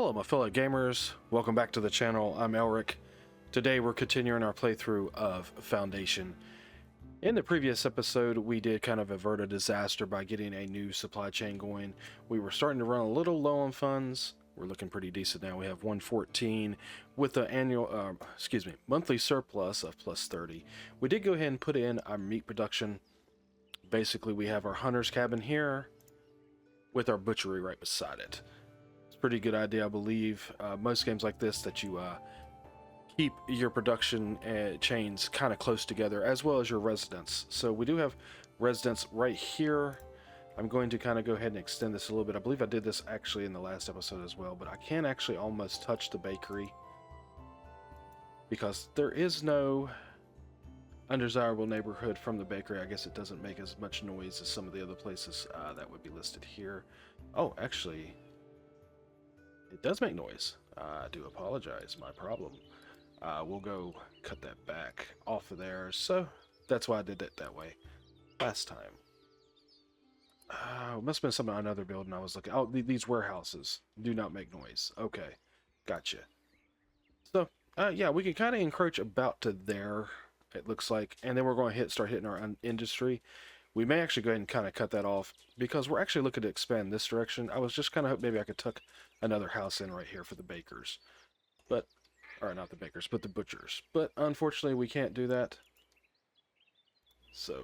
Hello my fellow gamers, welcome back to the channel. I'm Elric. Today we're continuing our playthrough of Foundation. In the previous episode we did kind of avert a disaster by getting a new supply chain going. We were starting to run a little low on funds. We're looking pretty decent now. We have 114 with the monthly surplus of plus 30. We did go ahead and put in our meat production. Basically we have our hunter's cabin here with our butchery right beside it. Pretty good idea, I believe. Most games like this that you keep your production chains kind of close together, as well as your residence. So we do have residence right here. I'm going to kind of go ahead and extend this a little bit. I believe I did this actually in the last episode as well, but I can actually almost touch the bakery because there is no undesirable neighborhood from the bakery. I guess it doesn't make as much noise as some of the other places that would be listed here. Oh, actually, it does make noise. I do apologize, my problem. We'll go cut that back off of there. So that's why I did it that way last time. It must have been something on another building I was looking. Oh, these warehouses do not make noise. Okay, gotcha. So yeah, we can kind of encroach about to there, it looks like, and then we're going to start hitting our industry. We may actually go ahead and kind of cut that off because we're actually looking to expand this direction. I was just kind of hoping maybe I could tuck another house in right here for the bakers. But, or not the bakers, but the butchers. But unfortunately we can't do that. So,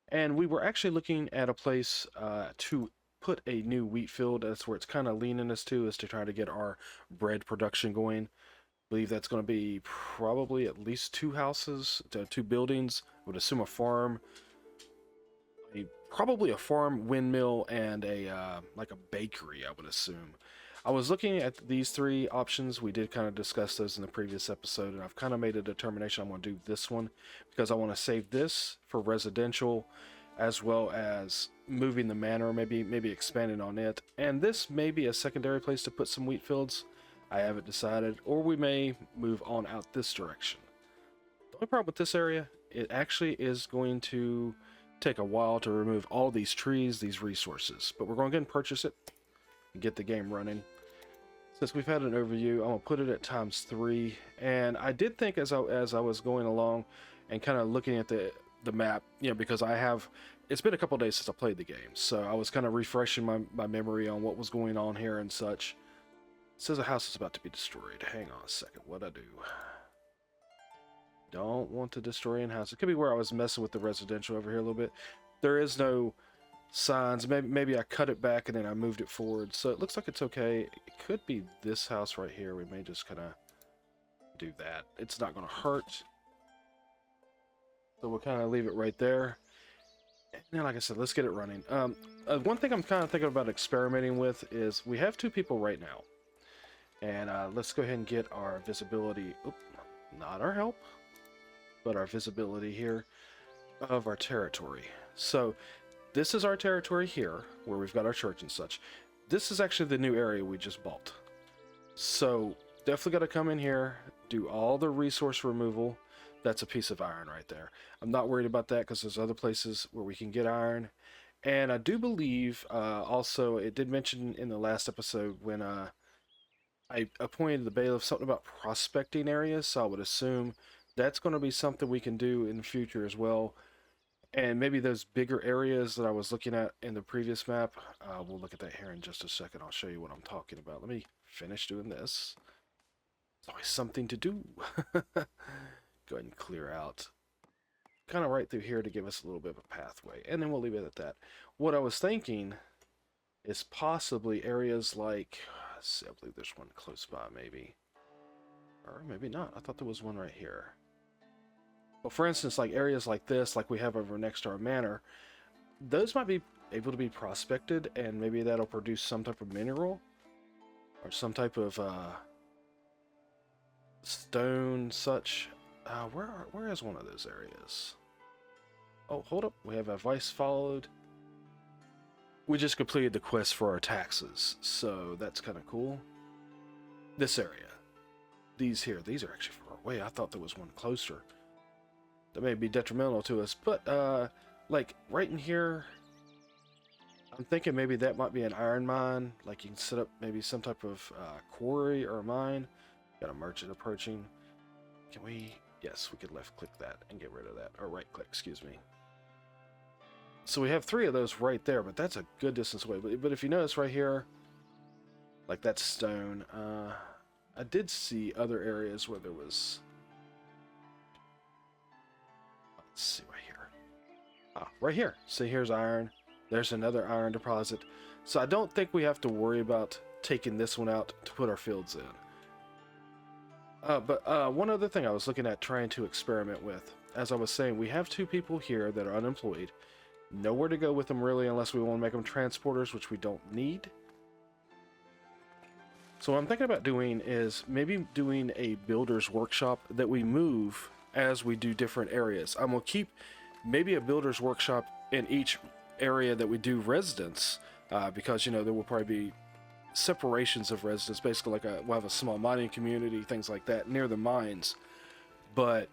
and we were actually looking at a place to put a new wheat field. That's where it's kind of leaning us to, is to try to get our bread production going. I believe that's going to be probably at least two houses, two buildings. I would assume a farm. Probably a farm, windmill, and a like a bakery, I would assume. I was looking at these three options. We did kind of discuss those in the previous episode, and I've kind of made a determination I'm going to do this one because I want to save this for residential, as well as moving the manor, maybe expanding on it. And this may be a secondary place to put some wheat fields. I haven't decided, or we may move on out this direction. The only problem with this area, it actually is going to take a while to remove all these trees, these resources, but we're going to go and purchase it and get the game running. Since we've had an overview, I'm going to put it at ×3, and I did think as I was going along and kind of looking at the map, you know, because it's been a couple days since I played the game, so I was kind of refreshing my memory on what was going on here and such. It says a house is about to be destroyed. Hang on a second, what'd I do? Don't want to destroy in-house. It could be where I was messing with the residential over here a little bit. There is no signs. Maybe I cut it back and then I moved it forward. So it looks like it's okay. It could be this house right here. We may just kind of do that. It's not going to hurt. So we'll kind of leave it right there. And then, like I said, let's get it running. One thing I'm kind of thinking about experimenting with is we have two people right now. And let's go ahead and get our visibility. Oop, not our help, but our visibility here of our territory. So this is our territory here where we've got our church and such. This is actually the new area we just bought. So definitely got to come in here, do all the resource removal. That's a piece of iron right there. I'm not worried about that because there's other places where we can get iron. And I do believe also it did mention in the last episode when I appointed the bailiff something about prospecting areas, so I would assume that's going to be something we can do in the future as well. And maybe those bigger areas that I was looking at in the previous map, we'll look at that here in just a second. I'll show you what I'm talking about. Let me finish doing this. It's always something to do. Go ahead and clear out kind of right through here to give us a little bit of a pathway, and then we'll leave it at that. What I was thinking is possibly areas like, let's see, I believe there's one close by maybe, or maybe not. I thought there was one right here. Well, for instance, like areas like this, like we have over next to our manor, those might be able to be prospected, and maybe that'll produce some type of mineral or some type of stone such. Where is one of those areas? Oh, hold up, we have advice followed. We just completed the quest for our taxes, so that's kind of cool. This area, these are actually far away. I thought there was one closer. That may be detrimental to us, but like right in here, I'm thinking maybe that might be an iron mine. Like you can set up maybe some type of quarry or a mine. Got a merchant approaching. Can we? Yes, we could left click that and get rid of that. Or right click, excuse me. So we have 3 of those right there, but that's a good distance away. But if you notice right here, like that's stone. I did see other areas where there was. Let's see right here. Ah, right here. See, here's iron. There's another iron deposit. So I don't think we have to worry about taking this one out to put our fields in. But one other thing I was looking at trying to experiment with. As I was saying, we have 2 people here that are unemployed. Nowhere to go with them really unless we want to make them transporters, which we don't need. So what I'm thinking about doing is maybe doing a builder's workshop that we move as we do different areas. I'm going to keep maybe a builder's workshop in each area that we do residence, because, you know, there will probably be separations of residence, basically like we'll have a small mining community, things like that, near the mines. But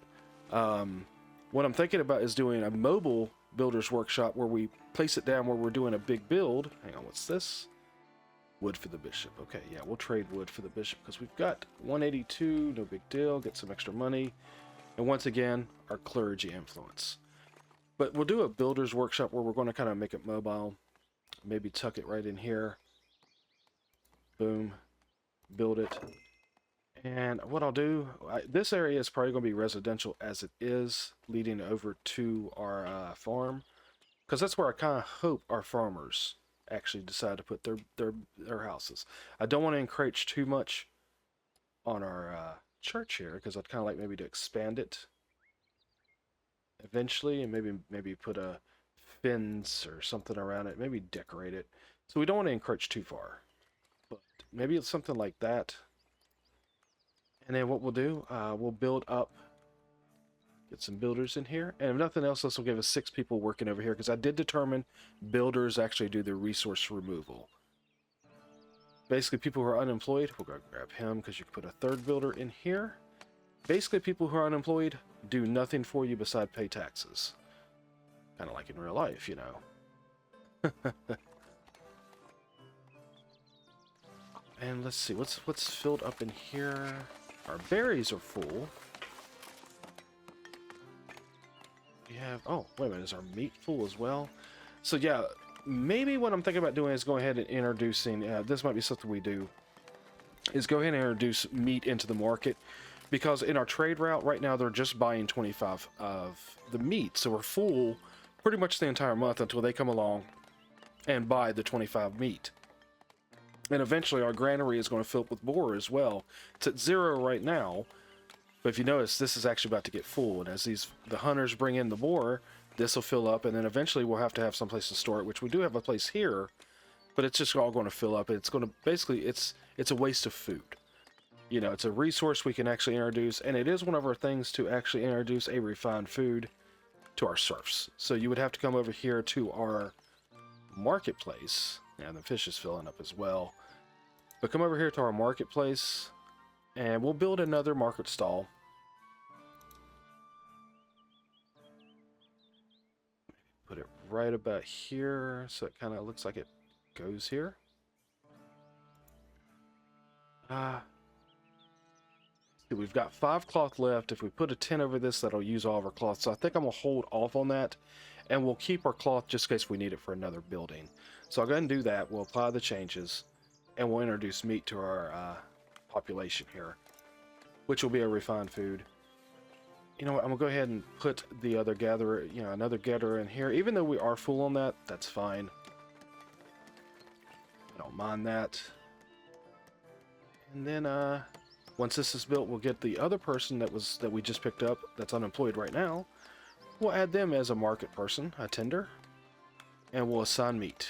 what I'm thinking about is doing a mobile builder's workshop where we place it down where we're doing a big build. Hang on, what's this? Wood for the bishop. Okay, yeah, we'll trade wood for the bishop because we've got 182, no big deal, get some extra money. And once again, our clergy influence. But we'll do a builder's workshop where we're going to kind of make it mobile. Maybe tuck it right in here. Boom. Build it. And what I'll do, this area is probably going to be residential as it is, leading over to our farm. Because that's where I kind of hope our farmers actually decide to put their houses. I don't want to encroach too much on our church here, because I'd kind of like maybe to expand it eventually, and maybe put a fence or something around it, maybe decorate it. So we don't want to encroach too far, but maybe it's something like that. And then what we'll do, we'll build up, get some builders in here, and if nothing else, this will give us 6 people working over here, because I did determine builders actually do the resource removal. Basically, people who are unemployed, we'll go grab him, because you can put a 3rd builder in here. Basically, people who are unemployed do nothing for you beside pay taxes. Kind of like in real life, you know. And let's see, what's filled up in here? Our berries are full. We have, oh, wait a minute, is our meat full as well? So yeah, maybe what I'm thinking about doing is go ahead and introducing, this might be something we do, is go ahead and introduce meat into the market. Because in our trade route right now, they're just buying 25 of the meat. So we're full pretty much the entire month until they come along and buy the 25 meat. And eventually our granary is going to fill up with boar as well. It's at 0 right now. But if you notice, this is actually about to get full. And as the hunters bring in the boar, this will fill up. And then eventually we'll have to have some place to store it, which we do have a place here. But it's just all going to fill up. And it's going to, basically, it's a waste of food. You know, it's a resource we can actually introduce, and it is one of our things to actually introduce a refined food to our serfs. So you would have to come over here to our marketplace, and the fish is filling up as well. But come over here to our marketplace, and we'll build another market stall. Put it right about here, so it kind of looks like it goes here. We've got 5 cloth left. If we put a 10 over this, that'll use all of our cloth. So I think I'm going to hold off on that. And we'll keep our cloth just in case we need it for another building. So I'll go ahead and do that. We'll apply the changes. And we'll introduce meat to our population here. Which will be a refined food. You know what? I'm going to go ahead and put the other gatherer, you know, another gatherer in here. Even though we are full on that, that's fine. I don't mind that. And then, once this is built, we'll get the other person that we just picked up that's unemployed right now. We'll add them as a market person, a tender, and we'll assign meat.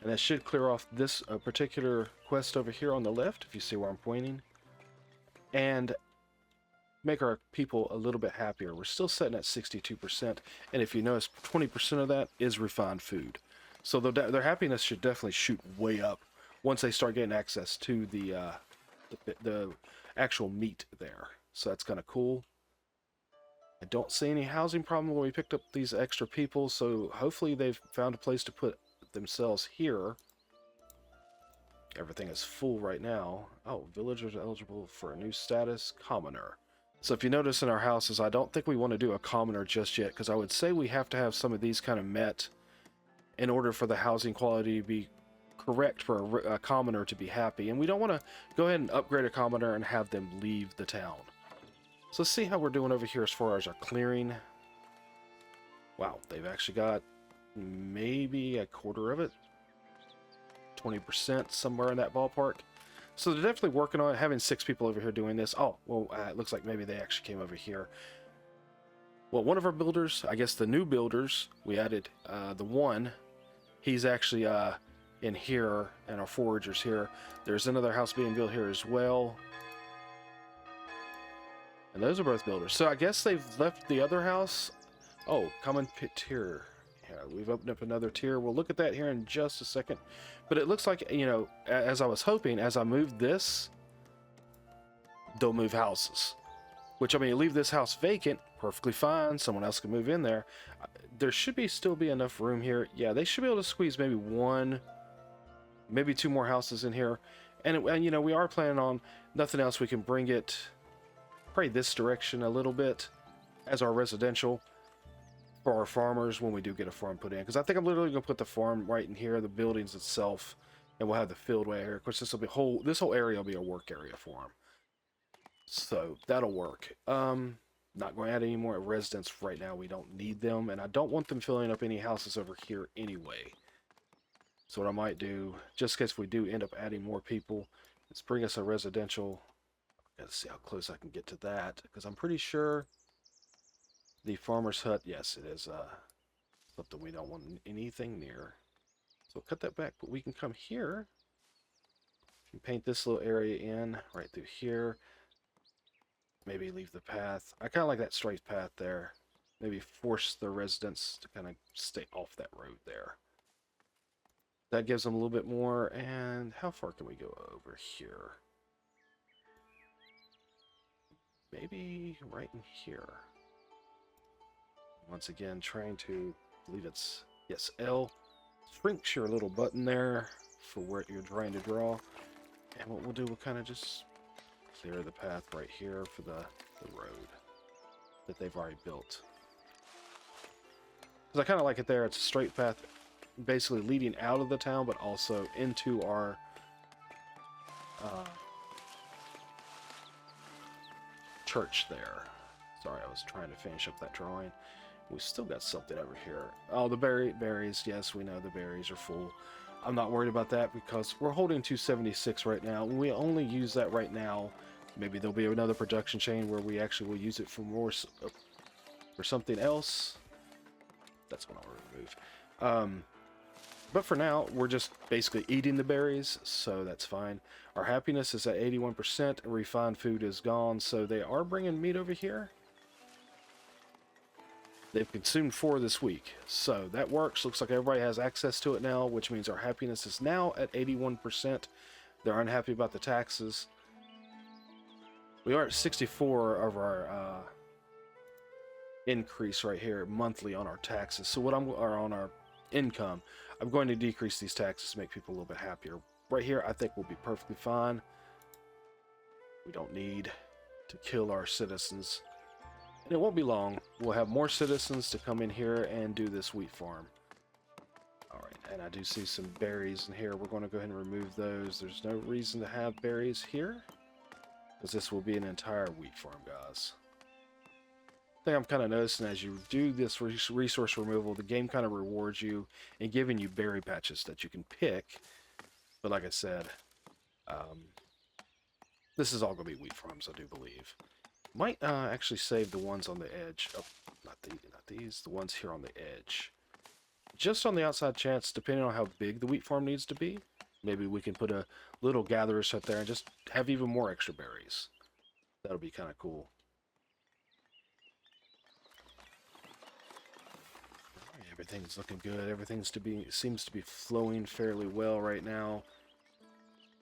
And that should clear off this particular quest over here on the left, if you see where I'm pointing, and make our people a little bit happier. We're still sitting at 62%, and if you notice, 20% of that is refined food. So their happiness should definitely shoot way up once they start getting access to the actual meat there. So that's kind of cool. I don't see any housing problem when we picked up these extra people, so hopefully they've found a place to put themselves here. Everything is full right now. Oh, villagers eligible for a new status, commoner. So if you notice in our houses, I don't think we want to do a commoner just yet, because I would say we have to have some of these kind of met in order for the housing quality to be correct for a commoner to be happy. And we don't want to go ahead and upgrade a commoner and have them leave the town. So let's see how we're doing over here as far as our clearing. Wow, they've actually got maybe a quarter of it. 20%, somewhere in that ballpark. So they're definitely working on it, having 6 people over here doing this. Oh, well, it looks like maybe they actually came over here. Well, one of our builders, I guess the new builders, we added the one. He's actually in here, and our foragers here. There's another house being built here as well. And those are both builders. So I guess they've left the other house. Oh, common pit tier. Yeah, we've opened up another tier. We'll look at that here in just a second. But it looks like, you know, as I was hoping, as I move this, they'll move houses. Which, I mean, you leave this house vacant, perfectly fine. Someone else can move in there. There should still be enough room here. Yeah, they should be able to squeeze maybe 1, maybe 2 more houses in here. And you know, we are planning on nothing else. We can bring it probably this direction a little bit as our residential for our farmers when we do get a farm put in. Because I think I'm literally going to put the farm right in here, the buildings itself, and we'll have the field way here. Of course, this whole area will be a work area for them. So that'll work. Not going to add any more residents right now. We don't need them, and I don't want them filling up any houses over here anyway. So what I might do, just in case we do end up adding more people, is bring us a residential. Let's see how close I can get to that, because I'm pretty sure the farmer's hut, yes, it is something we don't want anything near. So cut that back, but we can come here and paint this little area in right through here. Maybe leave the path. I kind of like that straight path there. Maybe force the residents to kind of stay off that road there. That gives them a little bit more. And how far can we go over here? Maybe right in here. Once again, trying to believe it's, yes, L. Shrinks your little button there for what you're trying to draw. And what we'll do, we'll kind of just clear the path right here for the road that they've already built. Because I kind of like it there. It's a straight path basically leading out of the town, but also into our church there. Sorry, I was trying to finish up that drawing. We still got something over here. Oh, the berries. Yes, we know the berries are full. I'm not worried about that because we're holding 276 right now. When we only use that right now, maybe there'll be another production chain where we actually will use it for more for something else. That's what I'll remove. But for now, we're just basically eating the berries, so that's fine. Our happiness is at 81%, and refined food is gone, so they are bringing meat over here. They've consumed 4 this week, so that works. Looks like everybody has access to it now, which means our happiness is now at 81%. They're unhappy about the taxes. We are at 64 of our increase right here monthly on our taxes. So what or on our income, I'm going to decrease these taxes to make people a little bit happier. Right here, I think we'll be perfectly fine. We don't need to kill our citizens. And it won't be long. We'll have more citizens to come in here and do this wheat farm. Alright, and I do see some berries in here. We're going to go ahead and remove those. There's no reason to have berries here, because this will be an entire wheat farm, guys. Thing I'm kind of noticing as you do this resource removal, the game kind of rewards you in giving you berry patches that you can pick. But like I said, this is all going to be wheat farms, I do believe. Might actually save the ones on the edge. Oh, not these. The ones here on the edge. Just on the outside chance, depending on how big the wheat farm needs to be, maybe we can put a little gatherer set there and just have even more extra berries. That'll be kind of cool. Everything's looking good. Everything's seems to be flowing fairly well right now.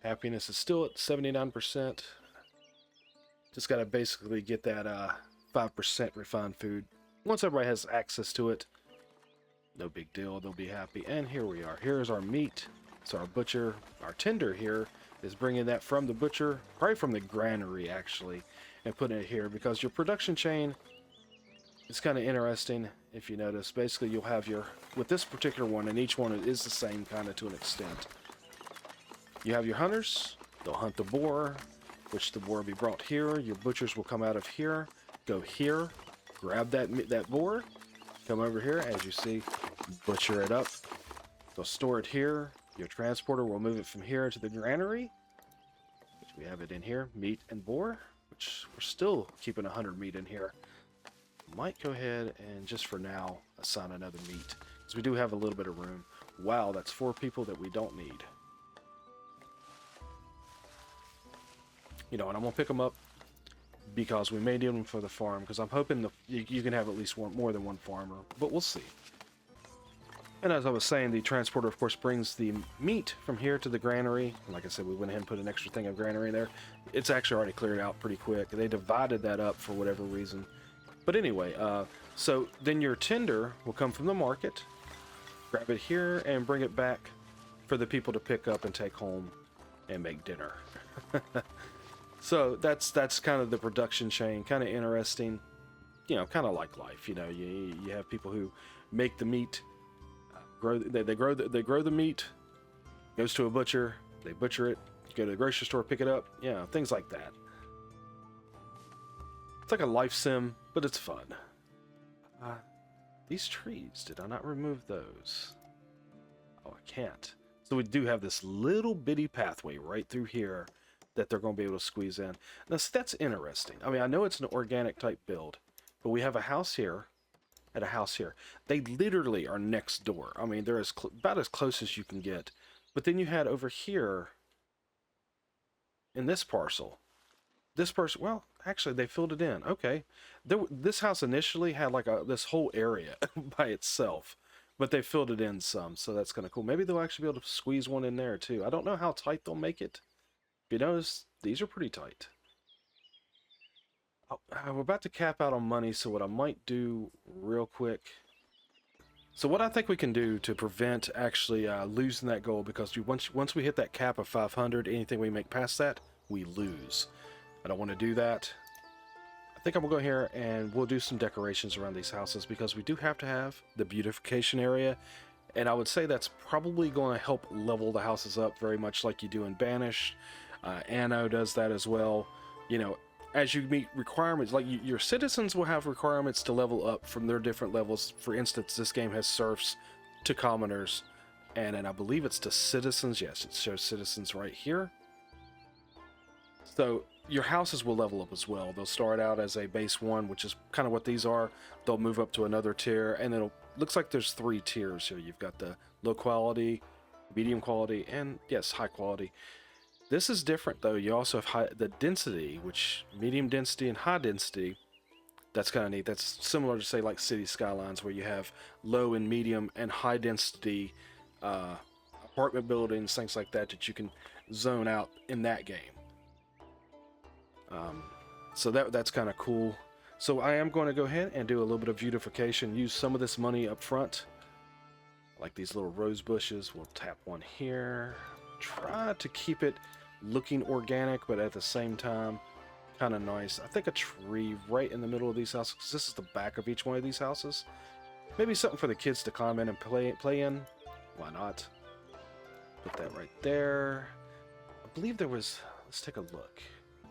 Happiness is still at 79%. Just got to basically get that 5% refined food. Once everybody has access to it, No big deal. They'll be happy. And here we are. Here's our meat. So our butcher, our tender here, is bringing that from the butcher, probably from the granary actually, and putting it here because your production chain is kind of interesting. If you notice, basically you'll have your, with this particular one, and each one is the same kind of to an extent. You have your hunters. They'll hunt the boar, which the boar will be brought here. Your butchers will come out of here, go here, grab that boar, come over here, as you see, butcher it up. They'll store it here. Your transporter will move it from here to the granary, which we have it in here, meat and boar, which we're still keeping 100 meat in here. Might go ahead and just for now assign another meat, because we do have a little bit of room. Wow, that's 4 people that we don't need. You know, and I'm gonna pick them up because we may need them for the farm, because I'm hoping you can have at least more than one farmer, but we'll see. And as I was saying, the transporter, of course, brings the meat from here to the granary. And like I said, we went ahead and put an extra thing of granary in there. It's actually already cleared out pretty quick. They divided that up for whatever reason. But anyway, so then your tender will come from the market, grab it here, and bring it back for the people to pick up and take home and make dinner. So that's kind of the production chain, kind of interesting. You know, kind of like life. You know, you have people who make the meat. They grow the meat, goes to a butcher, they butcher it, go to the grocery store, pick it up, things like that. It's like a life sim, but it's fun. These trees, did I not remove those? Oh, I can't. So we do have this little bitty pathway right through here that they're going to be able to squeeze in. Now, that's interesting. I mean, I know it's an organic type build, but we have a house here and a house here. They literally are next door. I mean, they're about as close as you can get. But then you had over here in this parcel, well, actually they filled it in. Okay. This house initially had like this whole area by itself, but they filled it in some, so that's kind of cool. Maybe they'll actually be able to squeeze one in there too. I don't know how tight they'll make it. If you notice, these are pretty tight. We're about to cap out on money, so what I might do real quick. So what I think we can do to prevent actually losing that goal, because once we hit that cap of 500, anything we make past that, we lose. I don't want to do that. I think I'm going to go here and we'll do some decorations around these houses, because we do have to have the beautification area. And I would say that's probably going to help level the houses up very much like you do in Banished. Anno does that as well. You know, as you meet requirements, like your citizens will have requirements to level up from their different levels. For instance, this game has serfs to commoners, and I believe it's to citizens. Yes, it shows citizens right here. So your houses will level up as well. They'll start out as a base 1, which is kind of what these are. They'll move up to another tier, and it'll looks like there's 3 tiers here. You've got the low quality, medium quality, and yes, high quality. This is different though. You also have the density, which medium density and high density. That's kind of neat. That's similar to say like City Skylines, where you have low and medium and high density apartment buildings, things like that you can zone out in that game. So that's kind of cool. So I am going to go ahead and do a little bit of beautification. Use some of this money up front, like these little rose bushes. We'll tap one here. Try to keep it looking organic, but at the same time kind of nice. I think a tree right in the middle of these houses, because this is the back of each one of these houses. Maybe something for the kids to climb in and play in. Why not? Put that right there. I believe there was, let's take a look.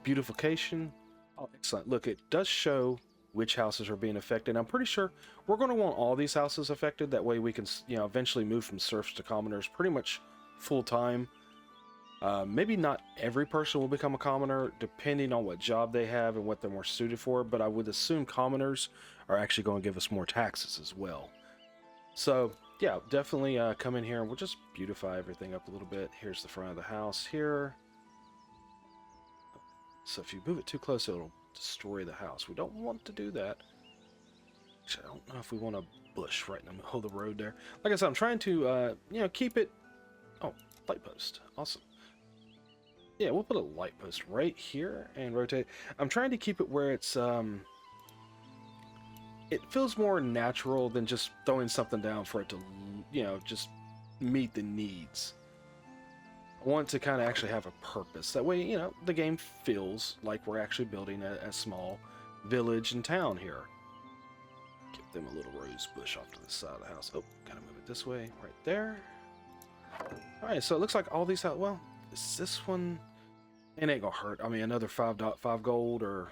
Beautification. Oh, excellent. Look, it does show which houses are being affected. I'm pretty sure we're going to want all these houses affected. That way we can, eventually move from serfs to commoners pretty much full time. Maybe not every person will become a commoner, depending on what job they have and what they're more suited for, but I would assume commoners are actually going to give us more taxes as well. So yeah, definitely come in here and we'll just beautify everything up a little bit. Here's the front of the house here. So if you move it too close, it'll destroy the house. We don't want to do that. Actually, I don't know if we want a bush right in the middle of the road there. Like I said, I'm trying to, keep it... Oh, light post. Awesome. Yeah, we'll put a light post right here and rotate. I'm trying to keep it where it's, it feels more natural than just throwing something down for it to, just meet the needs. I want to kind of actually have a purpose. That way, the game feels like we're actually building a small village and town here. Give them a little rose bush off to the side of the house. Oh, gotta move it this way, right there. Alright, so it looks like all these houses, well, is this one, it ain't gonna hurt. I mean, another 5.5 gold or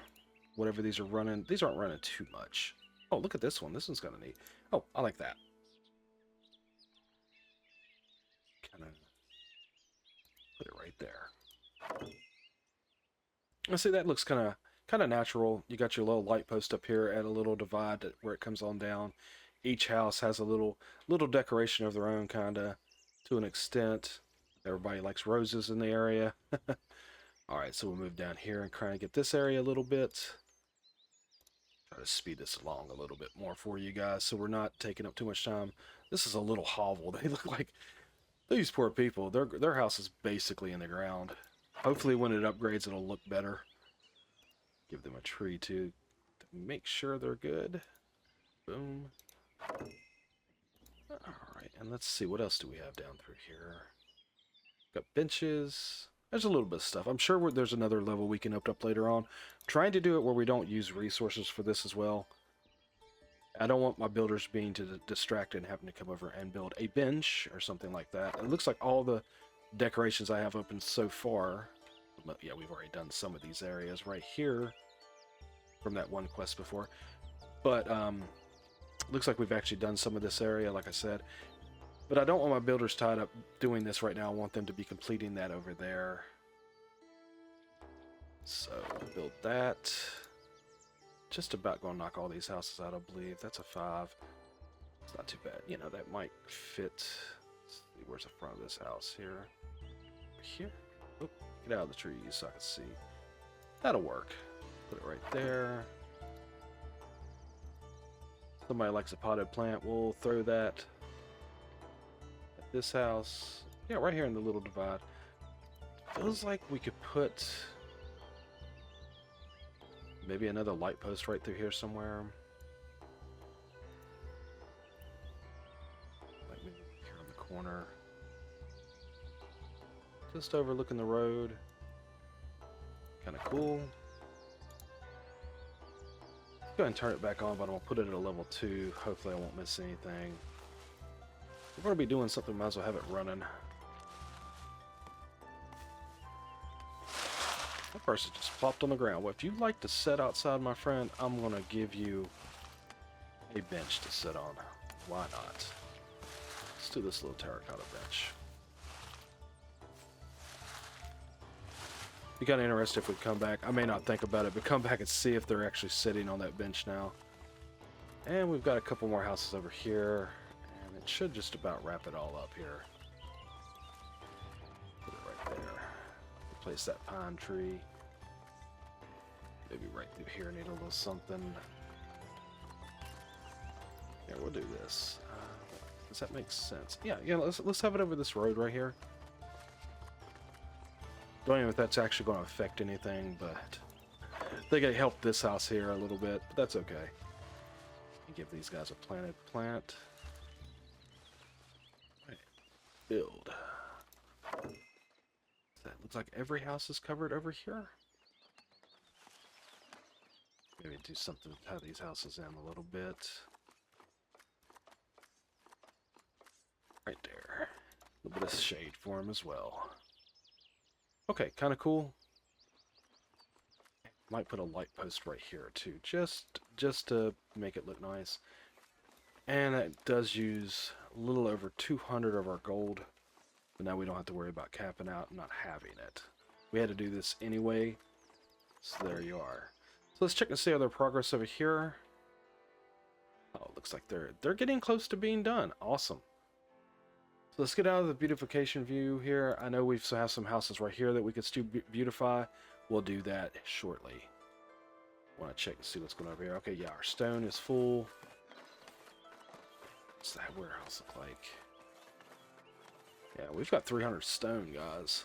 whatever these are running. These aren't running too much. Oh, look at this one. This one's kind of neat. Oh, I like that. Kind of put it right there. I see that looks kind of natural. You got your little light post up here at a little divide where it comes on down. Each house has a little decoration of their own, kind of, to an extent. Everybody likes roses in the area. All right, so we'll move down here and try and get this area a little bit. Try to speed this along a little bit more for you guys so we're not taking up too much time. This is a little hovel. They look like these poor people. Their house is basically in the ground. Hopefully when it upgrades it'll look better. Give them a tree too to make sure they're good. Boom. Alright, and let's see, what else do we have down through here? Got benches. There's a little bit of stuff. I'm sure there's another level we can open up later on. I'm trying to do it where we don't use resources for this as well. I don't want my builders being distracted and having to come over and build a bench or something like that. It looks like all the decorations I have open so far. But yeah, we've already done some of these areas right here from that one quest before. But looks like we've actually done some of this area, like I said. But I don't want my builders tied up doing this right now. I want them to be completing that over there. So, build that. Just about going to knock all these houses out, I believe. That's a 5. It's not too bad. That might fit. Let's see, where's the front of this house here? Here? Oh, get out of the trees so I can see. That'll work. Put it right there. Somebody likes a potted plant. We'll throw that at this house. Yeah, right here in the little divide. Feels like we could put maybe another light post right through here somewhere. Like maybe here on the corner. Just overlooking the road. Kind of cool. Go ahead and turn it back on, but I'm going to put it at a level 2. Hopefully I won't miss anything. If we're going to be doing something, might as well have it running. That person just plopped on the ground. Well, if you'd like to sit outside, my friend, I'm going to give you a bench to sit on. Why not? Let's do this little terracotta bench. Be kind of interested if we come back. I may not think about it, but come back and see if they're actually sitting on that bench now. And we've got a couple more houses over here, and it should just about wrap it all up here. Put it right there. Replace that pine tree. Maybe right through here, need a little something. Yeah, we'll do this. Does that make sense? Yeah, let's have it over this road right here. Don't even know if that's actually going to affect anything, but I think I helped this house here a little bit, but that's okay. Give these guys a planted plant. Right. Build. That looks like every house is covered over here. Maybe do something to tie these houses in a little bit. Right there. A little bit of shade for them as well. Okay, kind of cool. Might put a light post right here too, just to make it look nice. And it does use a little over 200 of our gold, but now we don't have to worry about capping out and not having it. We had to do this anyway, so there you are. So let's check and see other progress over here. Oh, it looks like they're getting close to being done. Awesome. So let's get out of the beautification view here. I know we have some houses right here that we could still beautify. We'll do that shortly. Want to check and see what's going on over here. Okay, yeah, our stone is full. What's that warehouse look like? Yeah, we've got 300 stone, guys.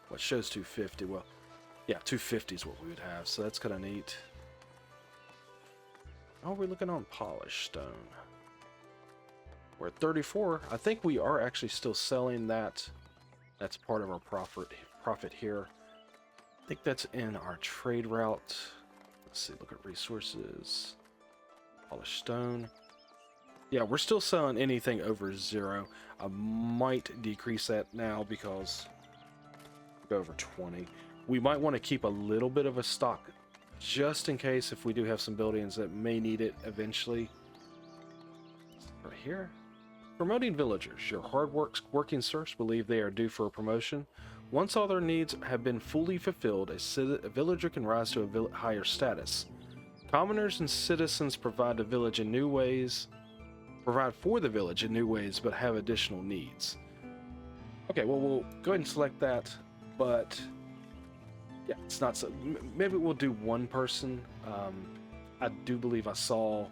What shows 250? Well, yeah, 250 is what we would have, so that's kind of neat. Oh, we're looking on polished stone. We're at 34. I think we are actually still selling that. That's part of our profit here. I think that's in our trade route. Let's see, look at resources. Polished stone. Yeah, we're still selling anything over 0. I might decrease that now because we go over 20. We might want to keep a little bit of a stock just in case if we do have some buildings that may need it eventually. Right here. Promoting villagers. Your working serfs believe they are due for a promotion. Once all their needs have been fully fulfilled, a villager can rise to a higher status. Commoners and citizens provide for the village in new ways, but have additional needs. Okay, well, we'll go ahead and select that, but yeah, it's not so. Maybe we'll do one person. I do believe I saw.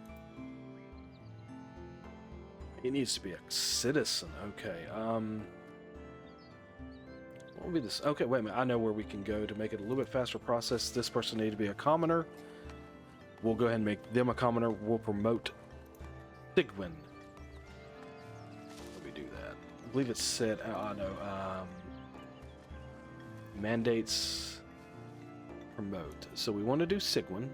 It needs to be a citizen. Okay. What will be this? Okay, wait a minute. I know where we can go to make it a little bit faster process. This person needs to be a commoner. We'll go ahead and make them a commoner. We'll promote Sigwin. Let me do that. I believe it's said. I know. Mandates. Promote. So we want to do Sigwin.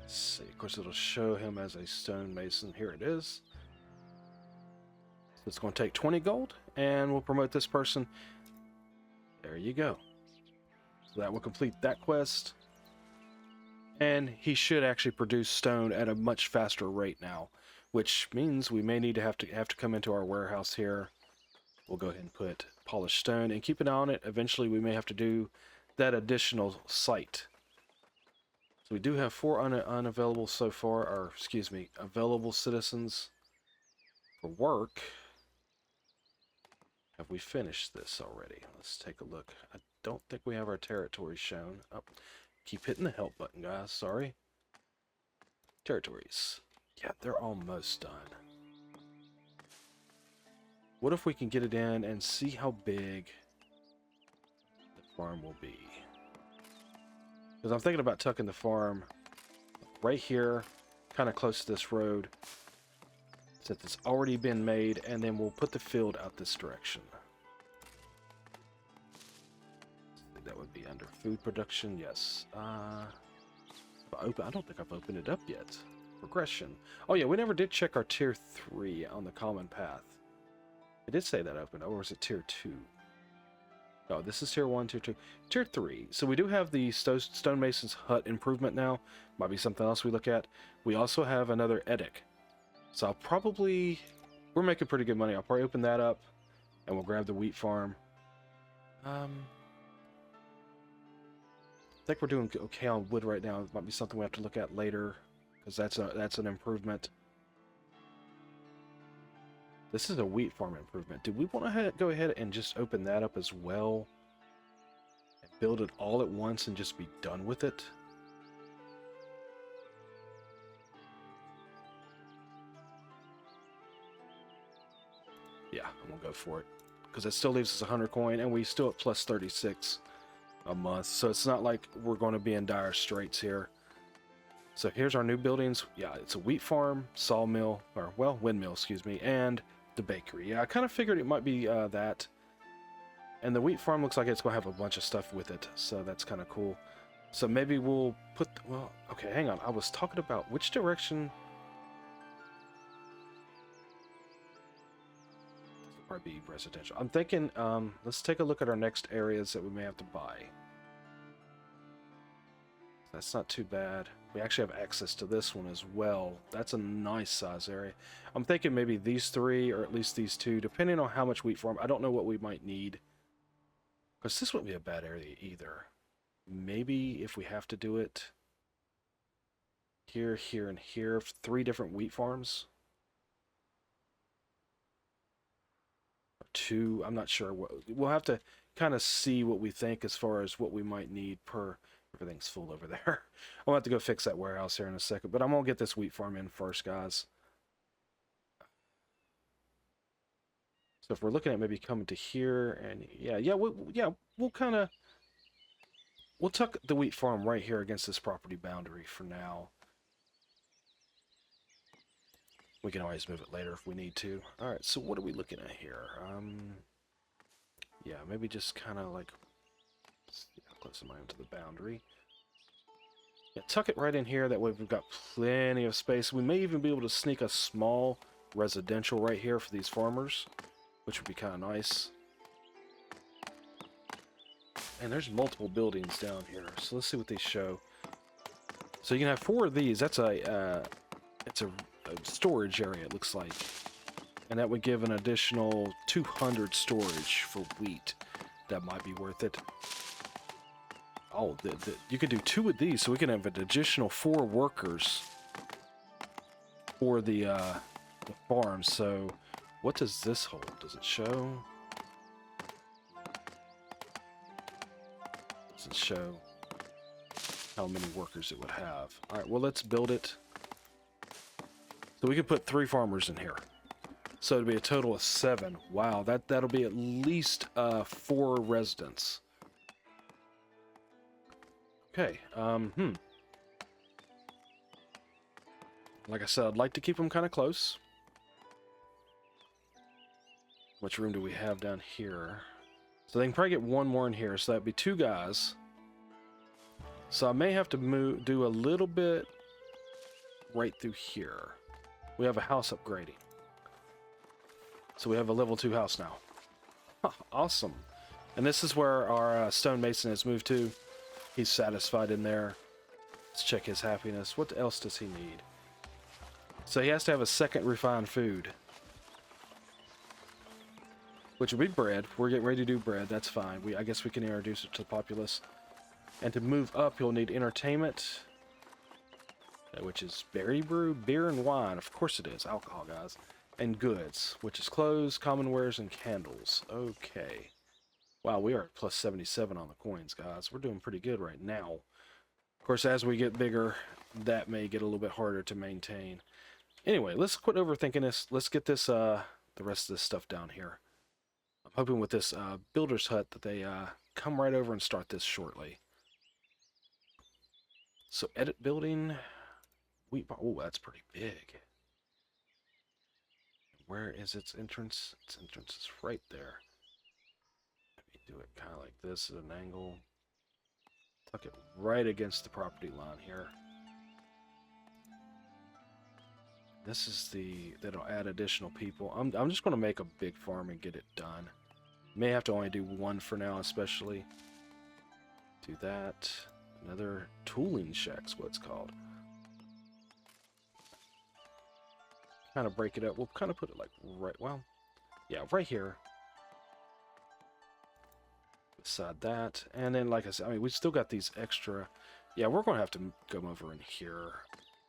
Let's see. Of course, it'll show him as a stonemason. Here it is. So it's going to take 20 gold, and we'll promote this person. There you go. So that will complete that quest. And he should actually produce stone at a much faster rate now, which means we may need to have to come into our warehouse here. We'll go ahead and put polished stone and keep an eye on it. Eventually, we may have to do that additional site. So we do have 4 unavailable so far, or excuse me, available citizens for work. Have we finished this already? Let's take a look. I don't think we have our territories shown. Oh, keep hitting the help button, guys. Sorry. Territories. Yeah, they're almost done. What if we can get it in and see how big the farm will be? Because I'm thinking about tucking the farm right here, kind of close to this road, since it's already been made, and then we'll put the field out this direction. I think that would be under food production, yes. I don't think I've opened it up yet. Progression. Oh yeah, we never did check our tier 3 on the common path. It did say that open, or was it tier 2? Oh, this is tier 1, tier 2. Tier 3. So we do have the stonemason's hut improvement now. Might be something else we look at. We also have another edic. So I'll probably... We're making pretty good money. I'll probably open that up, and we'll grab the wheat farm. I think we're doing okay on wood right now. It might be something we have to look at later, because that's an improvement. This is a wheat farm improvement. Do we want to go ahead and just open that up as well? And build it all at once and just be done with it? Yeah, I'm going to go for it. Because it still leaves us 100 coin, and we still at plus 36 a month. So it's not like we're going to be in dire straits here. So here's our new buildings. Yeah, it's a wheat farm, sawmill, or, well, windmill, excuse me, and the bakery. Yeah, I kind of figured it might be that. And the wheat farm looks like it's going to have a bunch of stuff with it, so that's kind of cool. So maybe we'll put... Well, okay, hang on. I was talking about which direction... Probably be residential. I'm thinking, let's take a look at our next areas that we may have to buy. That's not too bad. We actually have access to this one as well. That's a nice size area. I'm thinking maybe these 3, or at least these 2, depending on how much wheat farm. I don't know what we might need. Because this wouldn't be a bad area either. Maybe if we have to do it here, here, and here, 3 different wheat farms. 2, I'm not sure. We'll have to kind of see what we think as far as what we might need per... Everything's full over there. I'll have to go fix that warehouse here in a second, but I'm going to get this wheat farm in first, guys. So if we're looking at maybe coming to here, and we'll kind of... we'll tuck the wheat farm right here against this property boundary for now. We can always move it later if we need to. Alright, so what are we looking at here? Yeah, maybe just kind of like, yeah, close the mine to the boundary. Yeah, tuck it right in here. That way we've got plenty of space. We may even be able to sneak a small residential right here for these farmers, which would be kind of nice. And there's multiple buildings down here, so let's see what these show. So you can have 4 of these. That's it's a storage area, it looks like. And that would give an additional 200 storage for wheat. That might be worth it. Oh, you could do 2 of these, so we can have an additional 4 workers for the farm. So, what does this hold? Does it show? Does it show how many workers it would have? All right, well, let's build it. So we could put 3 farmers in here. So it'd be a total of 7. Wow, that'll be at least 4 residents. Okay, like I said, I'd like to keep them kind of close. How much room do we have down here? So they can probably get 1 more in here, so that'd be 2 guys. So I may have to do a little bit right through here. We have a house upgrading. So we have a level 2 house now. Awesome. And this is where our stonemason has moved to. He's satisfied in there. Let's check his happiness. What else does he need? So he has to have a second refined food, which would be bread. We're getting ready to do bread. That's fine. I guess we can introduce it to the populace. And to move up, you'll need entertainment, which is berry brew, beer and wine. Of course it is. Alcohol, guys. And goods, which is clothes, common wares, and candles. Okay. Wow, we are at plus 77 on the coins, guys. We're doing pretty good right now. Of course, as we get bigger, that may get a little bit harder to maintain. Anyway, let's quit overthinking this. Let's get this, the rest of this stuff down here. I'm hoping with this builder's hut that they come right over and start this shortly. So, edit building. Wheat bar. Oh, that's pretty big. Where is its entrance? Its entrance is right there. Do it kind of like this at an angle. Tuck it right against the property line here. This is that'll add additional people. I'm just going to make a big farm and get it done. May have to only do 1 for now, especially. Do that. Another tooling shack's what it's called. Kind of break it up. We'll kind of put it like right here. Beside that, and then like I said, I mean, we still got these extra. Yeah, we're gonna have to come over in here.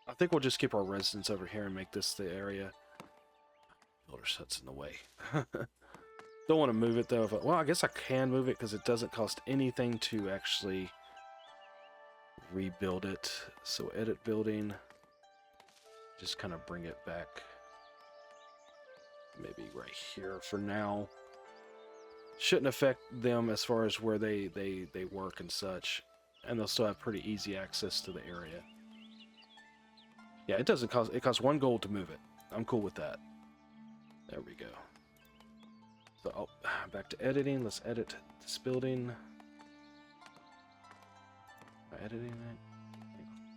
I think we'll just keep our residents over here and make this the area. Builder's hut's in the way. Don't want to move it though. Well, I guess I can move it because it doesn't cost anything to actually rebuild it. So edit building. Just kind of bring it back. Maybe right here for now. Shouldn't affect them as far as where they work and such, and they'll still have pretty easy access to the area. Yeah, it doesn't cost. It costs 1 gold to move it. I'm cool with that. There we go. So back to editing. Let's edit this building. Am I editing it?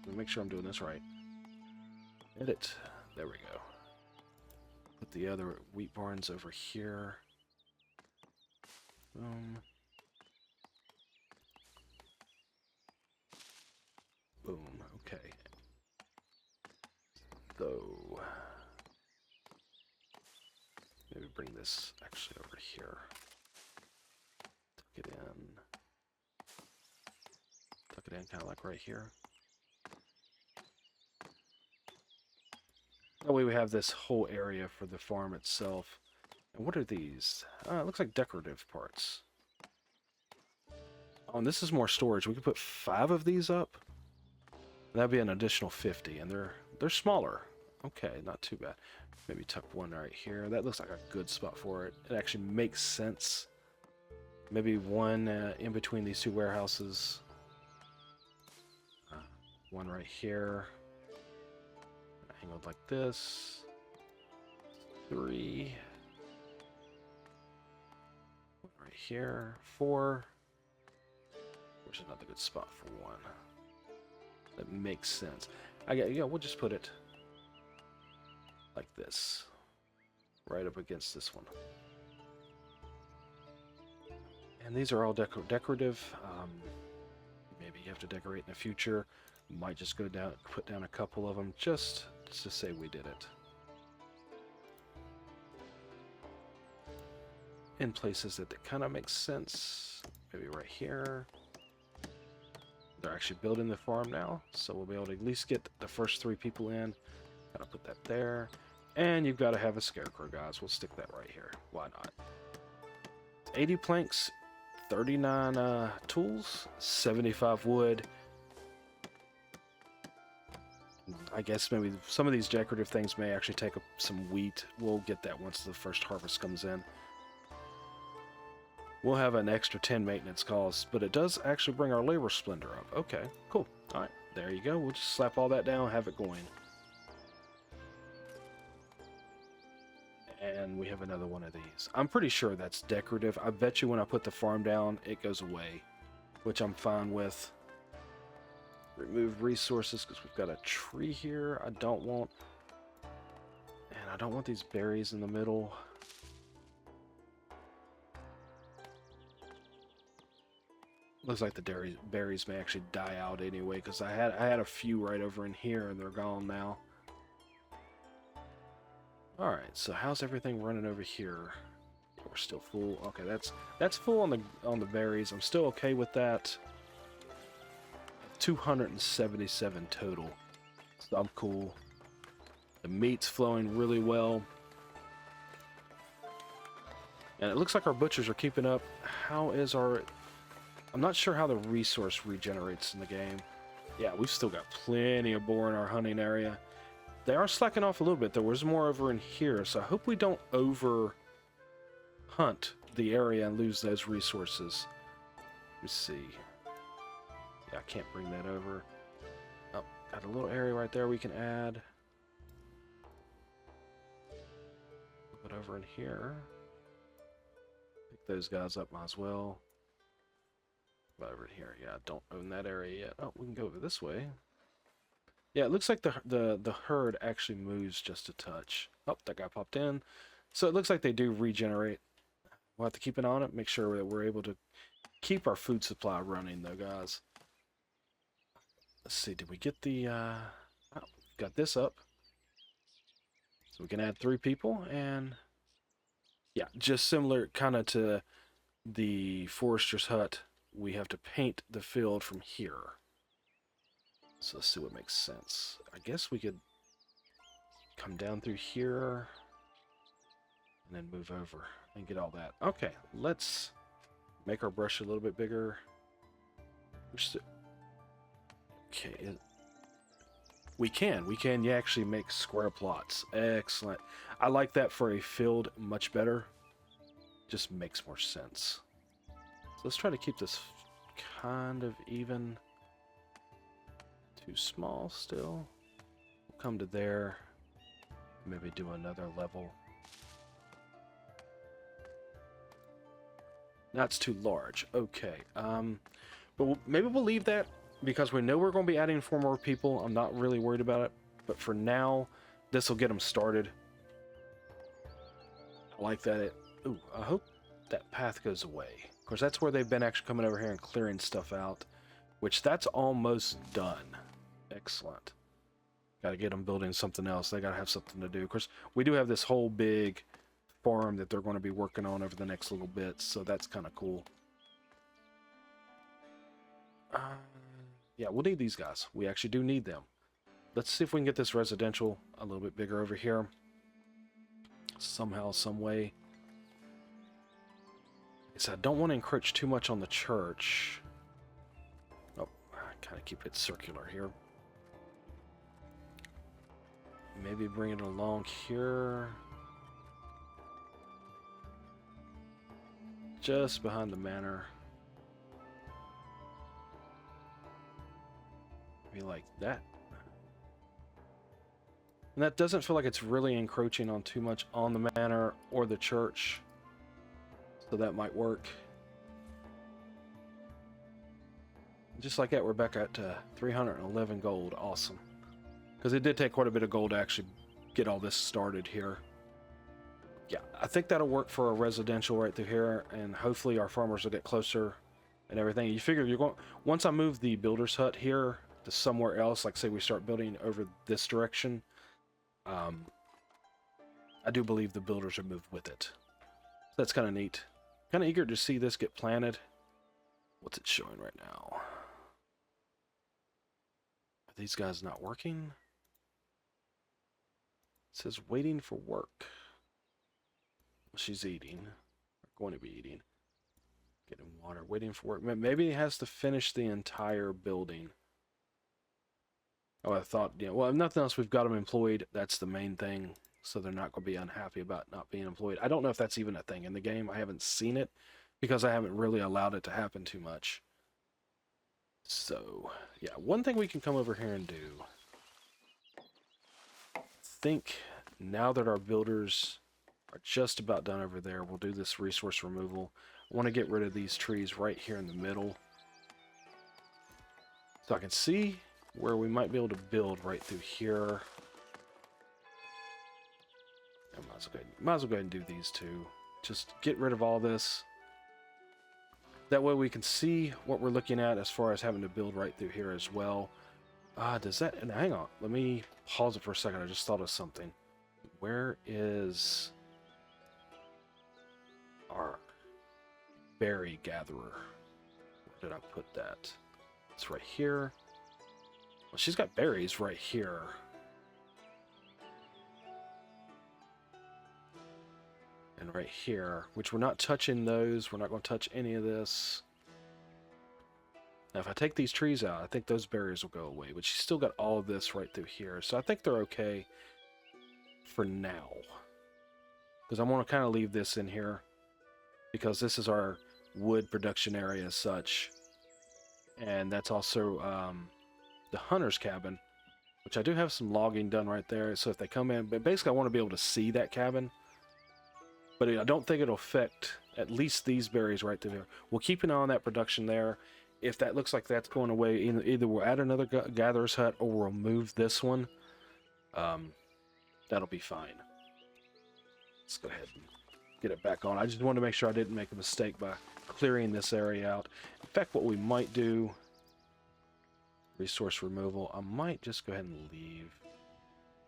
Let me make sure I'm doing this right. Edit. There we go. Put the other wheat barns over here. Boom. Okay. So maybe bring this actually over here. Tuck it in. Tuck it in kind of like right here. That way we have this whole area for the farm itself. And what are these? It looks like decorative parts. Oh, and this is more storage. We could put 5 of these up. That'd be an additional 50, and they're smaller. Okay, not too bad. Maybe tuck 1 right here. That looks like a good spot for it. It actually makes sense. Maybe 1 in between these 2 warehouses. one right here. Angled like this. 3. One right here. 4. Which is another good spot for 1. That makes sense. Yeah, we'll just put it like this. Right up against this one. And these are all decorative. Maybe you have to decorate in the future. Might just go down, put down a couple of them just to say we did it. In places that kind of makes sense. Maybe right here. They're actually building the farm now, so we'll be able to at least get the first 3 people in. Gotta put that there. And you've got to have a scarecrow, guys. We'll stick that right here. Why not? 80 planks, 39 tools, 75 wood. I guess maybe some of these decorative things may actually take some wheat. We'll get that once the first harvest comes in. We'll have an extra 10 maintenance costs, but it does actually bring our labor splendor up. Okay, cool. All right, there you go. We'll just slap all that down, have it going. And we have another one of these. I'm pretty sure that's decorative. I bet you when I put the farm down, it goes away, which I'm fine with. Remove resources because we've got a tree here. I don't want these berries in the middle. Looks like the berries may actually die out anyway, because I had a few right over in here and they're gone now. Alright, so how's everything running over here? We're still full. Okay, that's full on the berries. I'm still okay with that. 277 total. So I'm cool. The meat's flowing really well. And it looks like our butchers are keeping up. How is our... I'm not sure how the resource regenerates in the game. Yeah, we've still got plenty of boar in our hunting area. They are slacking off a little bit. There was more over in here, so I hope we don't over hunt the area and lose those resources. Let's see. Yeah, I can't bring that over. Oh, got a little area right there we can add. Put it over in here. Pick those guys up, might as well. Over here, yeah, don't own that area yet. Oh, we can go over this way. Yeah, it looks like the herd actually moves just a touch. Oh, that guy popped in. So it looks like they do regenerate. We'll have to keep an eye on it, make sure that we're able to keep our food supply running, though, guys. Let's see, did we get the... oh, got this up. So we can add 3 people, and... yeah, just similar kind of to the forester's hut. We have to paint the field from here. So let's see what makes sense. I guess we could come down through here and then move over and get all that. Okay, let's make our brush a little bit bigger. Okay, we can actually make square plots. Excellent. I like that for a field much better. Just makes more sense. Let's try to keep this kind of even. Too small still. We'll come to there. Maybe do another level. That's too large. Okay. But maybe we'll leave that because we know we're going to be adding 4 more people. I'm not really worried about it. But for now, this will get them started. I like that. Ooh, I hope that path goes away. Of course, that's where they've been actually coming over here and clearing stuff out, which that's almost done. Excellent. Got to get them building something else. They got to have something to do. Of course, we do have this whole big farm that they're going to be working on over the next little bit, so that's kind of cool. Yeah, we'll need these guys. We actually do need them. Let's see if we can get this residential a little bit bigger over here. Somehow, some way. So I don't want to encroach too much on the church. Oh, kind of keep it circular here. Maybe bring it along here. Just behind the manor. maybe like that. And that doesn't feel like it's really encroaching on too much on the manor or the church. So that might work. Just like that, we're back at 311 gold. Awesome. Because it did take quite a bit of gold to actually get all this started here. Yeah, I think that'll work for a residential right through here, and hopefully our farmers will get closer and everything. You figure you're going, once I move the builder's hut here to somewhere else, like say we start building over this direction, I do believe the builders are moved with it. So that's kind of neat. Kind of eager to see this get planted. What's it showing right now? Are these guys not working? It says waiting for work. She's eating. Or going to be eating. Getting water. Waiting for work. Maybe it has to finish the entire building. Oh, I thought, yeah. Well, if nothing else, we've got them employed. That's the main thing. So they're not going to be unhappy about not being employed. I don't know if that's even a thing in the game. I haven't seen it because I haven't really allowed it to happen too much. So, yeah. One thing we can come over here and do. I think now that our builders are just about done over there, we'll do this resource removal. I want to get rid of these trees right here in the middle. So I can see where we might be able to build right through here. I might as well go ahead and do these two. Just get rid of all this. That way we can see what we're looking at as far as having to build right through here as well. Does that... And hang on. Let me pause it for a second. I just thought of something. Where is our berry gatherer? Where did I put that? It's right here. Well, she's got berries right here. And right here, which we're not touching those. We're not going to touch any of this. Now, if I take these trees out, I think those berries will go away. But she's still got all of this right through here. So I think they're okay for now. Because I want to kind of leave this in here. Because this is our wood production area as such. And that's also the hunter's cabin. Which I do have some logging done right there. So if they come in... But basically I want to be able to see that cabin. But I don't think it'll affect at least these berries right through there. We'll keep an eye on that production there. If that looks like that's going away, either we'll add another gatherer's hut or we'll move this one. That'll be fine. Let's go ahead and get it back on. I just wanted to make sure I didn't make a mistake by clearing this area out. In fact, what we might do, resource removal, I might just go ahead and leave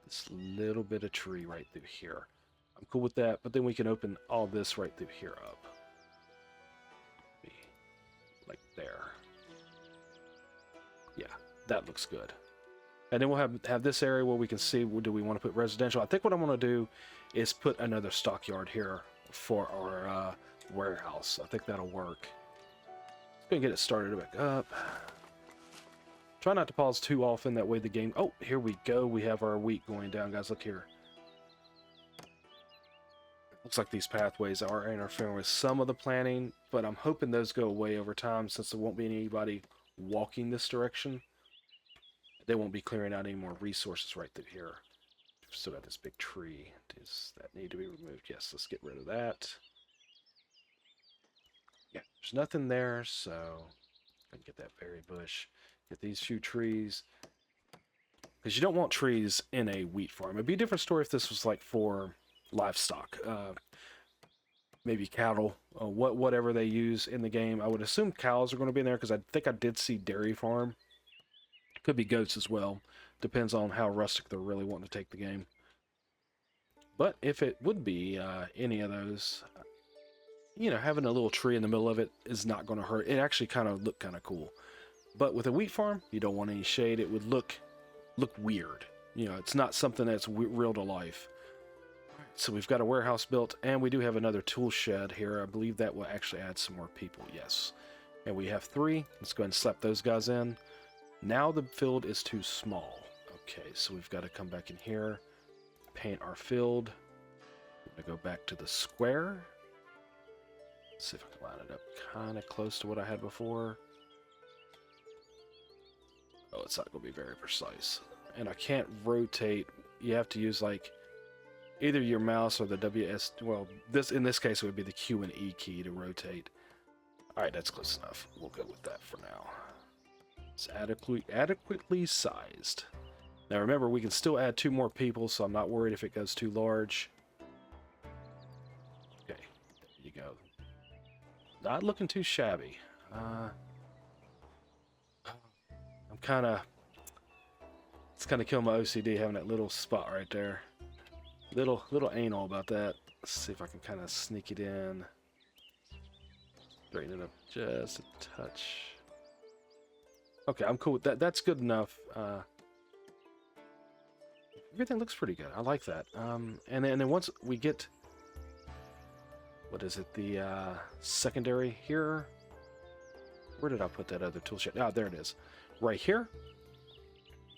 this little bit of tree right through here. I'm cool with that, but then we can open all this right through here up. Like there. Yeah, that looks good. And then we'll have this area where we can see, do we want to put residential? I think what I want to do is put another stockyard here for our warehouse. I think that'll work. Let's go and get it started back up. Try not to pause too often, that way the game... Oh, here we go. We have our wheat going down, guys. Look here. Looks like these pathways are interfering with some of the planning, but I'm hoping those go away over time since there won't be anybody walking this direction. They won't be clearing out any more resources right through here. We've still got this big tree. Does that need to be removed? Yes, let's get rid of that. Yeah, there's nothing there, so I can get that berry bush. Get these few trees. Because you don't want trees in a wheat farm. It'd be a different story if this was like for livestock, maybe cattle, whatever they use in the game. I would assume cows are going to be in there because I think I did see dairy farm. Could be goats as well. Depends on how rustic they're really wanting to take the game. But if it would be any of those, you know, having a little tree in the middle of it is not going to hurt. It actually kind of looked kind of cool. But with a wheat farm, you don't want any shade. It would look weird. You know, it's not something that's real to life. So we've got a warehouse built, and we do have another tool shed here. I believe that will actually add some more people, yes. And we have 3. Let's go ahead and slap those guys in. Now the field is too small. Okay, so we've got to come back in here, paint our field. I'm going to go back to the square. Let's see if I can line it up kind of close to what I had before. Oh, it's not going to be very precise. And I can't rotate. You have to use like either your mouse or the WS. Well, in this case it would be the Q and E key to rotate. All right, that's close enough. We'll go with that for now. It's adequately sized. Now remember, we can still add 2 more people, so I'm not worried if it goes too large. Okay, there you go. Not looking too shabby. I'm kind of... It's kind of killing my OCD having that little spot right there. Little anal about that. Let's see if I can kind of sneak it in. Straighten it up just a touch. Okay, I'm cool with that. That's good enough. Everything looks pretty good. I like that. And then once we get... What is it? The secondary here. Where did I put that other tool shed? Ah, there it is. Right here.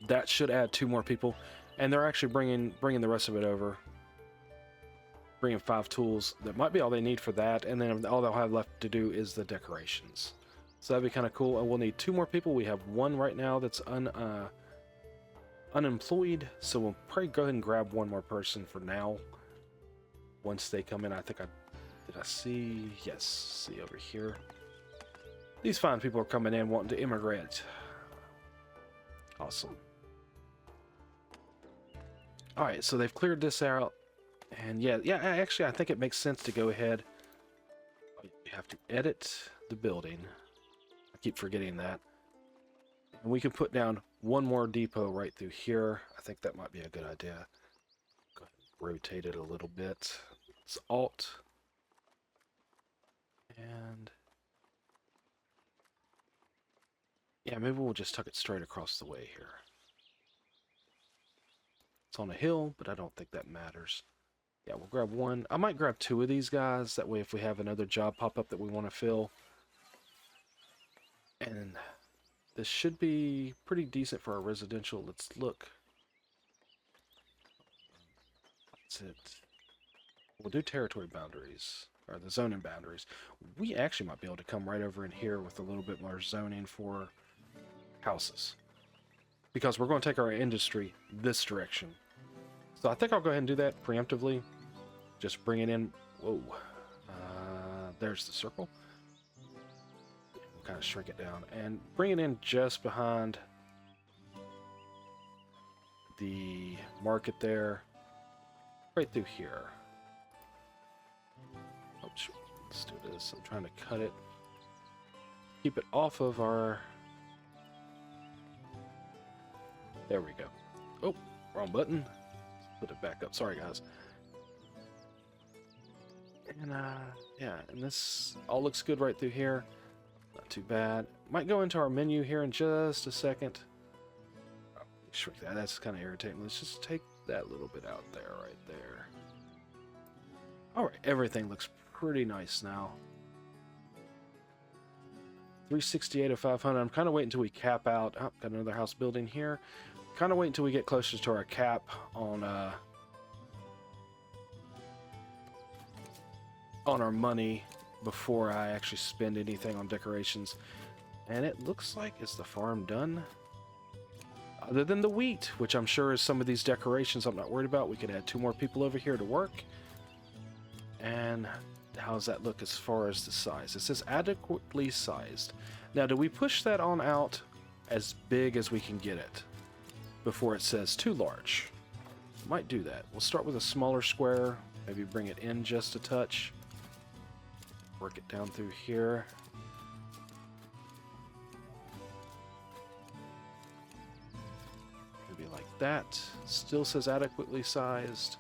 That should add 2 more people. And they're actually bringing the rest of it over. Bringing 5 tools. That might be all they need for that. And then all they'll have left to do is the decorations. So that'd be kind of cool. And we'll need 2 more people. We have 1 right now that's unemployed. So we'll probably go ahead and grab 1 more person for now. Once they come in, I think did I see? Yes, see over here. These fine people are coming in wanting to immigrate. Awesome. Alright, so they've cleared this out. And yeah, actually I think it makes sense to go ahead. You have to edit the building. I keep forgetting that. And we can put down 1 more depot right through here. I think that might be a good idea. Go ahead and rotate it a little bit. It's Alt. And yeah, maybe we'll just tuck it straight across the way here. It's on a hill, but I don't think that matters. Yeah, we'll grab 1. I might grab 2 of these guys. That way if we have another job pop up that we want to fill. And this should be pretty decent for our residential. Let's look. That's it. We'll do territory boundaries. Or the zoning boundaries. We actually might be able to come right over in here with a little bit more zoning for houses. Because we're going to take our industry this direction. So I think I'll go ahead and do that preemptively. Just bring it in. Whoa. There's the circle. We'll kind of shrink it down. And bring it in just behind the market there. Right through here. Oops. Let's do this. I'm trying to cut it. Keep it off of our... There we go. Oh, wrong button. Put it back up. Sorry, guys. And, yeah, and this all looks good right through here. Not too bad. Might go into our menu here in just a second. Oh, shrink that. That's kind of irritating. Let's just take that little bit out there, right there. Alright, everything looks pretty nice now. 368 of 500. I'm kind of waiting until we cap out. Oh, got another house building here. Kind of wait until we get closer to our cap on our money before I actually spend anything on decorations. And it looks like, is the farm done? Other than the wheat, which I'm sure is some of these decorations I'm not worried about. We could add 2 more people over here to work. And how does that look as far as the size? It says adequately sized. Now, do we push that on out as big as we can get it before it says too large? Might do that. We'll start with a smaller square. Maybe bring it in just a touch. Work it down through here. Maybe like that. Still says adequately sized.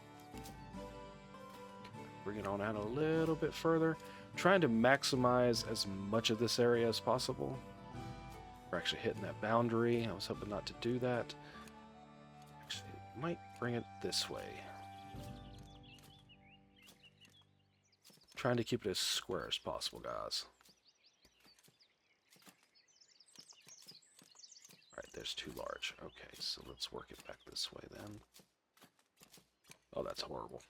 Bring it on out a little bit further. Trying to maximize as much of this area as possible. We're actually hitting that boundary. I was hoping not to do that. Actually, might bring it this way. Trying to keep it as square as possible, guys. Alright, there's too large. Okay, so let's work it back this way then. Oh, that's horrible.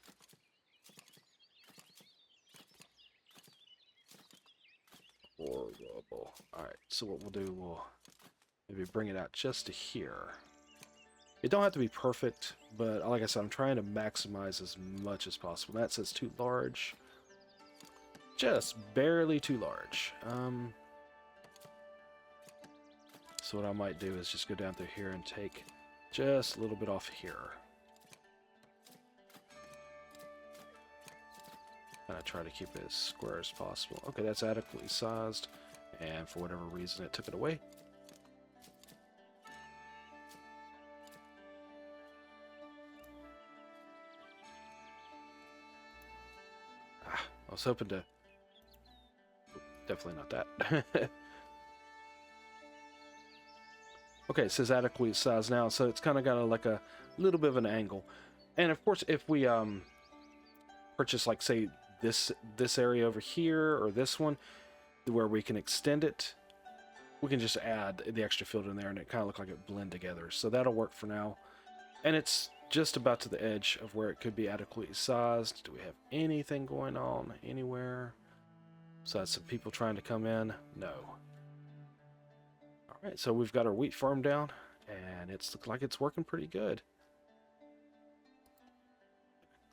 Horrible. Alright, so what we'll do, we'll Maybe bring it out just to here. It don't have to be perfect, but like I said, I'm trying to maximize as much as possible. That says too large. Just barely too large. So what I might do is just go down through here and take just a little bit off here. And I try to keep it as square as possible. Okay, that's adequately sized. And for whatever reason, it took it away. I was hoping to... Definitely not that. Okay, it says adequately sized now, so it's kind of got like a little bit of an angle. And of course, if we purchase, like, say, this area over here, or this one, where we can extend it, we can just add the extra field in there, and it kind of look like it blend together. So that'll work for now. And it's just about to the edge of where it could be adequately sized. Do we have anything going on anywhere? Besides some people trying to come in? No. Alright, so we've got our wheat farm down, and it's looking like it's working pretty good.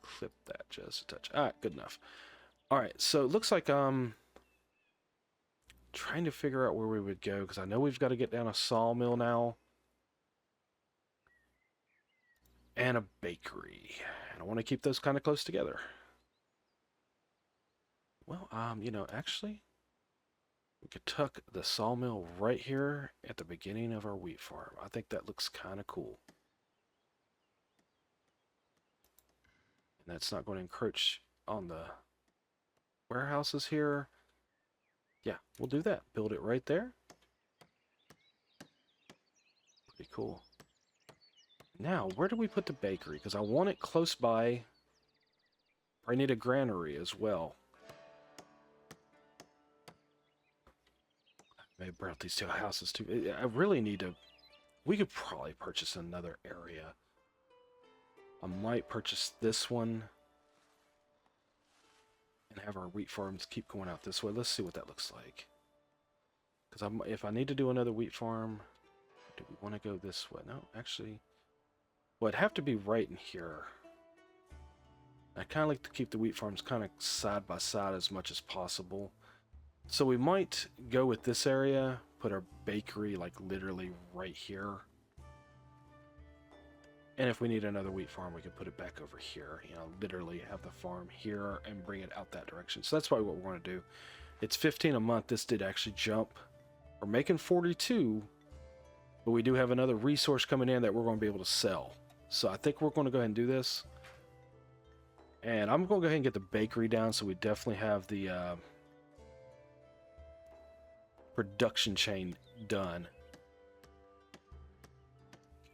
Clip that just a touch. Alright, good enough. Alright, so it looks like trying to figure out where we would go, because I know we've got to get down a sawmill now. And a bakery. And I want to keep those kind of close together. Well, you know, actually, we could tuck the sawmill right here at the beginning of our wheat farm. I think that looks kind of cool. And that's not going to encroach on the warehouses here. Yeah, we'll do that. Build it right there. Pretty cool. Now, where do we put the bakery? Because I want it close by. I need a granary as well. Maybe burn out these two houses too. I really need to... We could probably purchase another area. I might purchase this one. And have our wheat farms keep going out this way. Let's see what that looks like. Because if I need to do another wheat farm... Do we want to go this way? No, actually... Well, it'd have to be right in here. I kind of like to keep the wheat farms kind of side by side as much as possible. So we might go with this area, put our bakery like literally right here. And if we need another wheat farm, we can put it back over here. You know, literally have the farm here and bring it out that direction. So that's probably what we're going to do. It's 15 a month. This did actually jump. We're making 42, but we do have another resource coming in that we're going to be able to sell. So I think we're going to go ahead and do this. And I'm going to go ahead and get the bakery down so we definitely have the production chain done.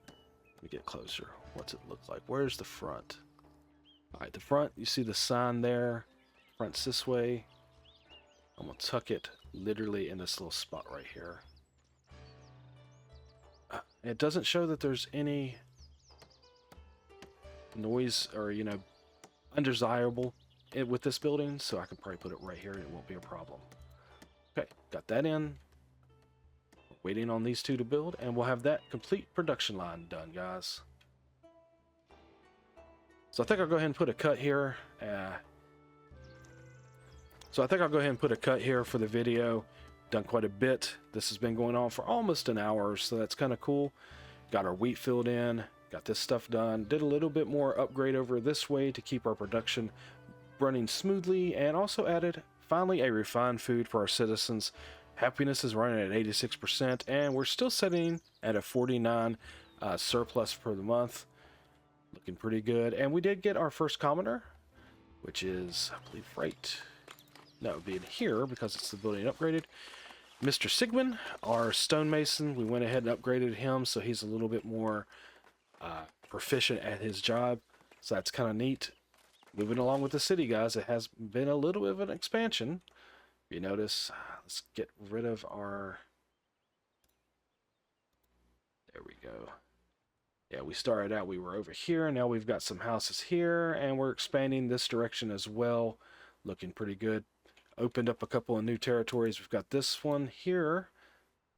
Let me get closer. What's it look like? Where's the front? Alright, the front, you see the sign there. Front's this way. I'm going to tuck it literally in this little spot right here. It doesn't show that there's any noise or, you know, undesirable with this building, so I can probably put it right here and it won't be a problem. Okay, got that in. Waiting on these two to build, and we'll have that complete production line done, guys. So I think I'll go ahead and put a cut here. For the video. Done quite a bit. This has been going on for almost an hour, so that's kind of cool. Got our wheat filled in. Got this stuff done. Did a little bit more upgrade over this way to keep our production running smoothly, and also added finally a refined food for our citizens. Happiness is running at 86%, and we're still sitting at a 49 surplus per the month. Looking pretty good. And we did get our first commoner, which is, I believe, right. That would be in here because it's the building upgraded. Mr. Sigmund, our stonemason, we went ahead and upgraded him so he's a little bit more proficient at his job. So that's kind of neat. Moving along with the city, guys, it has been a little bit of an expansion. You notice, let's get rid of our... There we go. Yeah, we started out, we were over here. Now we've got some houses here, and we're expanding this direction as well. Looking pretty good. Opened up a couple of new territories. We've got this one here.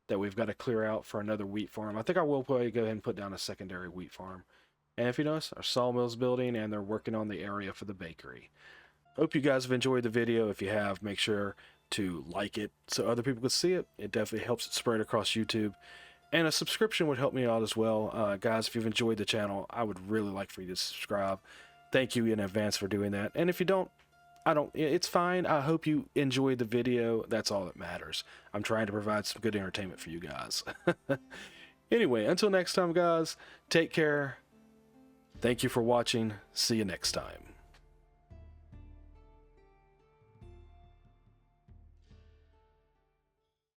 that we've got to clear out for another wheat farm. I think I will probably go ahead and put down a secondary wheat farm. And if you notice, our sawmill's building and they're working on the area for the bakery. Hope you guys have enjoyed the video. If you have, make sure to like it so other people can see it. It definitely helps it spread across YouTube. And a subscription would help me out as well. Guys, if you've enjoyed the channel, I would really like for you to subscribe. Thank you in advance for doing that. And if you don't, it's fine. I hope you enjoyed the video. That's all that matters. I'm trying to provide some good entertainment for you guys. Anyway, until next time, guys, take care. Thank you for watching. See you next time.